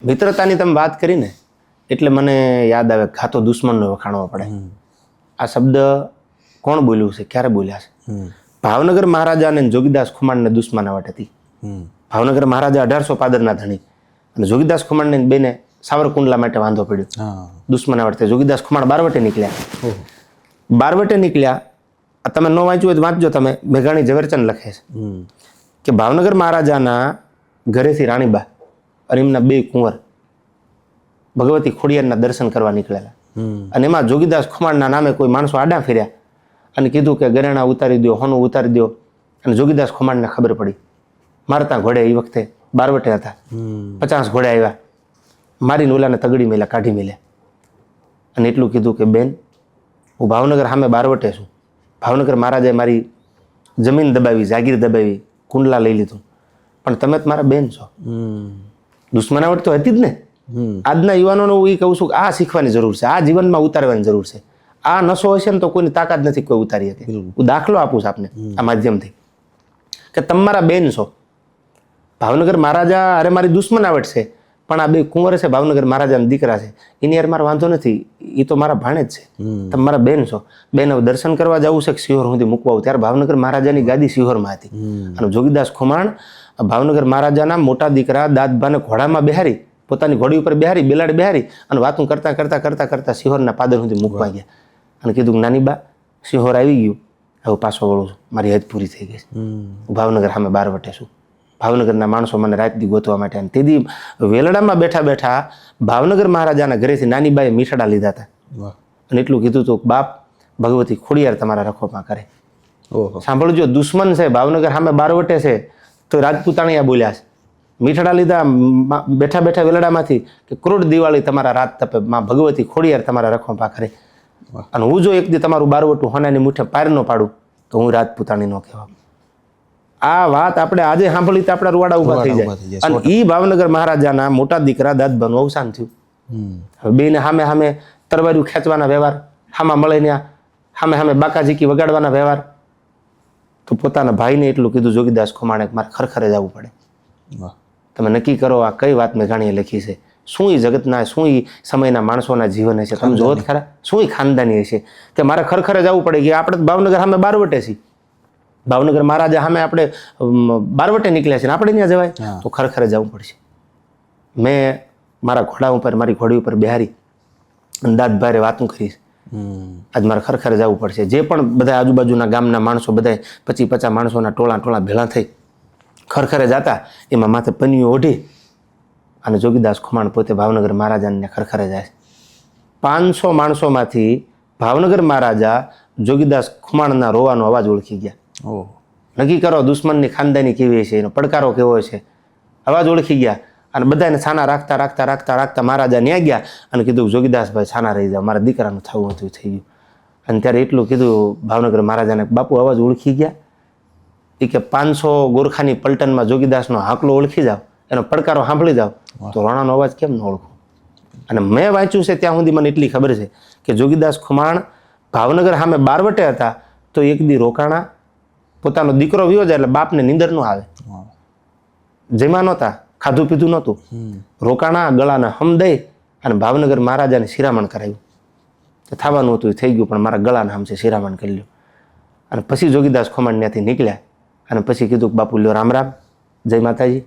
મિત્રતાની તમે વાત કરીને એટલે મને યાદ આવે ઘાતો દુશ્મનનો વખાણવો પડે. આ શબ્દ કોણ બોલ્યું છે, ક્યારે બોલ્યા છે? ભાવનગર મહારાજા અને જોગીદાસ ખુમાણને દુશ્મનાવટ હતી. ભાવનગર મહારાજા 1800 પાદરના ધણી અને જોગીદાસ ખુમાણને બેને સાવરકુંડલા માટે વાંધો પડ્યો. દુશ્મનાવટ થઈ. જોગીદાસ ખુમાણ બારવટે નીકળ્યા. બારવટે નીકળ્યા. તમે ન વાંચ્યું હોય તો વાંચજો. તમે મેઘાણી ઝવેરચંદ લખે છે કે ભાવનગર મહારાજાના ઘરેથી રાણીબા અને એમના 2 કુંવર ભગવતી ખોડિયારના દર્શન કરવા નીકળેલા. અને એમાં જોગીદાસ ખુમાણના નામે કોઈ માણસો આડા ફેર્યા અને કીધું કે ગરેણા ઉતારી દો, હોનું ઉતારી દો. અને જોગીદાસ ખુમાણને ખબર પડી. મારતા ઘોડે એ વખતે બારવટે હતા. 50 ઘોડે આવ્યા, મારીને ઓલાને તગડી મેલ્યા, કાઢી મેલ્યા. અને એટલું કીધું કે બેન, હું ભાવનગર સામે બારવટે છું. ભાવનગર મહારાજાએ મારી જમીન દબાવી, જાગીર દબાવી, કુંડલા લઈ લીધું, પણ તમે મારા બેન છો. દુશ્મનાવટ તો હતી જ ને. આજના યુવાનોને હું એ કહું છું કે આ શીખવાની જરૂર છે, આ જીવનમાં ઉતારવાની જરૂર છે. આ નશો હશે ને તો કોઈની તાકાત નથી કોઈ ઉતારી શકે. હું દાખલો આપું છું આપને આ માધ્યમથી કે તમે મારા બેન છો. ભાવનગર મહારાજા અરે મારી દુશ્મનાવટ છે, પણ આ 2 કુંવર છે, ભાવનગર મહારાજાના દીકરા છે, એની યાર મારો વાંધો નથી. એ તો મારા ભાણે જ છે. તમે મારા બેન છો. બેન હવે દર્શન કરવા જવું છે કે સિહોર સુધી મૂકવા આવું? ત્યારે ભાવનગર મહારાજાની ગાદી સિહોરમાં હતી. અને જોગીદાસ ખુમાણ ભાવનગર મહારાજાના મોટા દીકરા દાદભાને ઘોડામાં બેહારી, પોતાની ઘોડી ઉપર બેહારી, બેલાડ બેહારી અને વાતું કરતા કરતા કરતા કરતા સિહોરના પાદર સુધી મૂકવા ગયા. અને કીધું કે નાની બા, સિહોર આવી ગયું, હવે પાછો વળું છું, મારી હદ પૂરી થઈ ગઈ છે. હું ભાવનગર સામે બારવટે છું. ભાવનગરના માણસો મને રાતથી ગોતવા માટે. અને તેથી વેલડામાં બેઠા બેઠા ભાવનગર મહારાજાના ઘરેથી નાની બાએ મીઠડા લીધા હતા. અને એટલું કીધું હતું, બાપ ભગવતી ખોડિયાર તમારા રખોપા કરે. સાંભળજો, દુશ્મન છે, ભાવનગર સામે બારવટે છે, તો રાજપૂતાણીયા બોલ્યા છે. મીઠડા લીધા બેઠા બેઠા વેલડામાંથી કે ક્રોડ દિવાળી તમારા રાત તપે, માં ભગવતી ખોડિયાર તમારા રખોપા કરે. અને હું જો એક દી તમારું બારવટું હોનાની મુઠ્ઠે પાર ન પાડું તો હું રાજપૂતાણી ન કહેવા. આ વાત આપણે આજે સાંભળી તો આપણા રૂવાડા ઉભા થઈ જાય. અને ઈ ભાવનગર મહારાજાના મોટા દીકરા દાદબાનું અવસાન થયું. હવે બેને સામે સામે તરવાર્યું ખેંચવાના વ્યવહાર, હામાં મળે ત્યાં સામે સામે બાકાજીકી વગાડવાના વ્યવહાર. તો પોતાના ભાઈને એટલું કીધું જોગીદાસ ખુમાણે કે મારે ખરખરે જવું પડે. તમે નક્કી કરો આ કઈ વાત મેઘાણીએ લખી છે. શું એ જગતના, શું એ સમયના માણસોના જીવન હશે, તમે જોવો જ ખરા. શું એ ખાનદાની હશે કે મારે ખરખરે જવું પડે કે આપણે ભાવનગર સામે બારવટે છીએ. ભાવનગર મહારાજા સામે આપણે બારવટે નીકળ્યા છે, આપણે ત્યાં જવાય તો ખરખરે જવું પડશે. મેં મારા ઘોડા ઉપર, મારી ઘોડી ઉપર બેહારી અને દાદભારે વાતું કરીશ. આજ મારે ખરખરે જવું પડશે. જે પણ બધા આજુબાજુના ગામના માણસો, બધા 25-50 માણસોના ટોળા ભેળા થઈ ખરખરે જતા, એમાં માથે પન્યું ઓઢી અને જોગીદાસ ખુમાણ પોતે ભાવનગર મહારાજાને ખરખરે જાય. 500 માણસોમાંથી ભાવનગર મહારાજા જોગીદાસ ખુમાણના રોવાનો અવાજ ઓળખી ગયા. નક્કી કરો દુશ્મનની ખાનદાની કેવી છે, એનો પડકારો કેવો છે. અવાજ ઓળખી ગયા અને બધાને છાના રાખતા રાખતા રાખતા રાખતા મહારાજા ન્યા ગયા અને કીધું જોગીદાસભાઈ છાના રહી જાઓ, મારા દીકરાનું થવું હતું થઈ ગયું. અને ત્યારે એટલું કીધું ભાવનગર મહારાજાને, બાપુ અવાજ ઓળખી ગયા? એ કે 500 ગોરખાની પલટનમાં જોગીદાસનો હાકલો ઓળખી જાઓ, એનો પડકારો સાંભળી જાઓ, તો રાણાનો અવાજ કેમ ન ઓળખો? અને મેં વાંચ્યું છે ત્યાં સુધી મને એટલી ખબર છે કે જોગીદાસ ખુમાણ ભાવનગર સામે બારવટે હતા તો એક દી રોકાણા, પોતાનો દીકરો વિયો જાય એટલે બાપને નીંદર ન આવે, જેમાં નહોતા, ખાધું પીધું નહોતું, રોકાણા, ગળાના હમ દઈ અને ભાવનગર મહારાજાને શિરામણ કરાવ્યું. થવાનું હતું એ થઈ ગયું, પણ મારા ગળાના હમશે શિરામણ કરી લ્યો. અને પછી જોગીદાસ ખુમાણ ત્યાંથી નીકળ્યા અને પછી કીધું કે બાપુ લ્યો રામ રામ, જય માતાજી.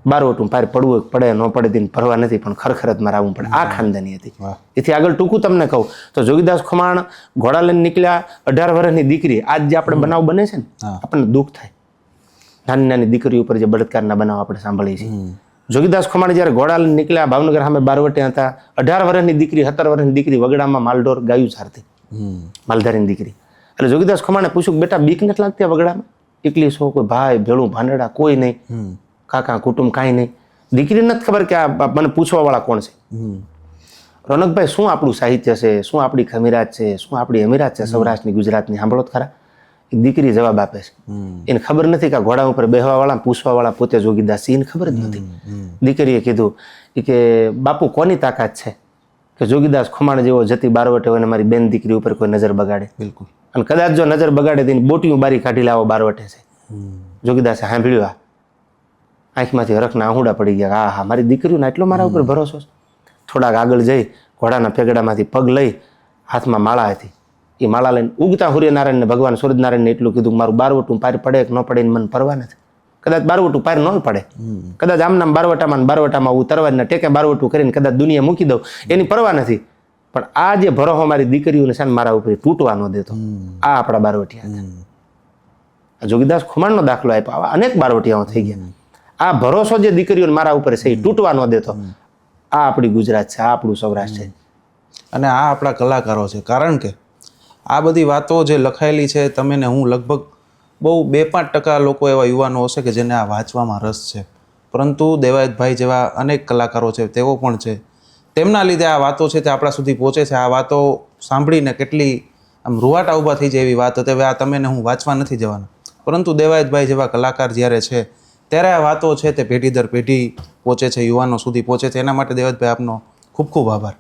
બારવટું પાર પડવું પડે ન પડે તેની પરવા નથી, પણ ખરખર મારે આવવું પડે. આ ખાનદાની હતી. એથી આગળ ટૂંકું તમને કહું તો જોગીદાસ ખુમાણ ઘોડા લઈને નીકળ્યા. 18 વર્ષની દીકરી. આજ જે આપણે બનાવ બને છે ને, આપણને દુઃખ થાય. નાની નાની દીકરી ઉપર જે બળાત્કારના બનાવ આપણે સાંભળીએ છીએ. જોગીદાસ ખુમાણ જ્યારે ઘોડા લઈને નીકળ્યા, ભાવનગર સામે બારવટે હતા. 18 વર્ષની દીકરી, 17 વર્ષની દીકરી વગડામાં માલઢોર ગાયું ચારતી, માલધારીની દીકરી. એટલે જોગીદાસ ખુમાણે પૂછ્યું, બેટા બીક નથી લાગતી આ વગડામાં? એકલી છો, કોઈ ભાઈ ભેળું ભાંડડા કોઈ નહીં, કાકા કુટુંબ કાંઈ નહીં. દીકરીને નથી ખબર કે આ મને પૂછવા વાળા કોણ છે. રોનકભાઈ, શું આપણું સાહિત્ય છે, શું આપણી ખમીરાત છે, શું આપણી અમીરાત છે સૌરાષ્ટ્રની, ગુજરાતની? સાંભળો જ ખરા. એક દીકરી જવાબ આપે છે. એને ખબર નથી કે આ ઘોડા ઉપર બેહવા વાળા, પૂછવા વાળા પોતે જોગીદાસ છે. એને ખબર જ નથી. દીકરીએ કીધું કે બાપુ કોની તાકાત છે કે જોગીદાસ ખુમાણ જેવો જતી બારવટે હોય ને મારી બેન દીકરી ઉપર કોઈ નજર બગાડે? બિલકુલ. અને કદાચ જો નજર બગાડે તેની બોટીયું બારી કાઢી લાવો બારવટે છે. જોગીદાસે સાંભળ્યું આંખમાંથી હરખના આહુડા પડી ગયા. હા મારી દીકરીઓને એટલો મારા ઉપર ભરોસો છે. થોડાક આગળ જઈ ઘોડાના પેગડામાંથી પગ લઈ હાથમાં માળા હતી. એ માળા લઈને ઉગતા સૂર્યનારાયણને ભગવાન સૂર્યનારાયણને એટલું કીધું મારું બારવટું પાર પડે કે ન પડે એને મને પરવા નથી. કદાચ બારવટું પાર ન પડે, કદાચ આમનામ બારવટામાં હું તરવારના ટેકે બારવટું કરીને કદાચ દુનિયા મૂકી દઉં, એની પરવા નથી. પણ આ જે ભરોસો મારી દીકરીઓને છે ને મારા ઉપર તૂટવા ન દેતો, આ આપણા બારવટિયા હતા. જોગીદાસ ખુમાણનો દાખલો આપ્યો. આવા અનેક બારવટિયાઓ થઈ ગયા. આ ભરોસો જે દીકરીઓને મારા ઉપર છે એ તૂટવા ન દેતો. આ આપણી ગુજરાત છે, આ આપણું સૌરાષ્ટ્ર છે. અને આ આપણા કલાકારો છે. કારણ કે આ બધી વાતો જે લખાયેલી છે, તમે ને હું લગભગ બહુ 2-5% લોકો એવા યુવાનો હશે કે જેને આ વાંચવામાં રસ છે. પરંતુ દેવાયતભાઈ જેવા અનેક કલાકારો છે, તેઓ પણ છે. તેમના લીધે આ વાતો છે તે આપણા સુધી પહોંચે છે. આ વાતો સાંભળીને કેટલી આમ રૂવાટા ઊભા થઈ જાય એવી વાત હતી. હવે આ તમે ને હું વાંચવા નથી જવાના, પરંતુ દેવાયતભાઈ જેવા કલાકાર જ્યારે છે ત્યારે આ વાતો છે તે પેઢી દર પેઢી પહોંચે છે, યુવાનો સુધી પહોંચે છે. એના માટે દેવાયતભાઈ આપનો ખૂબ ખૂબ આભાર.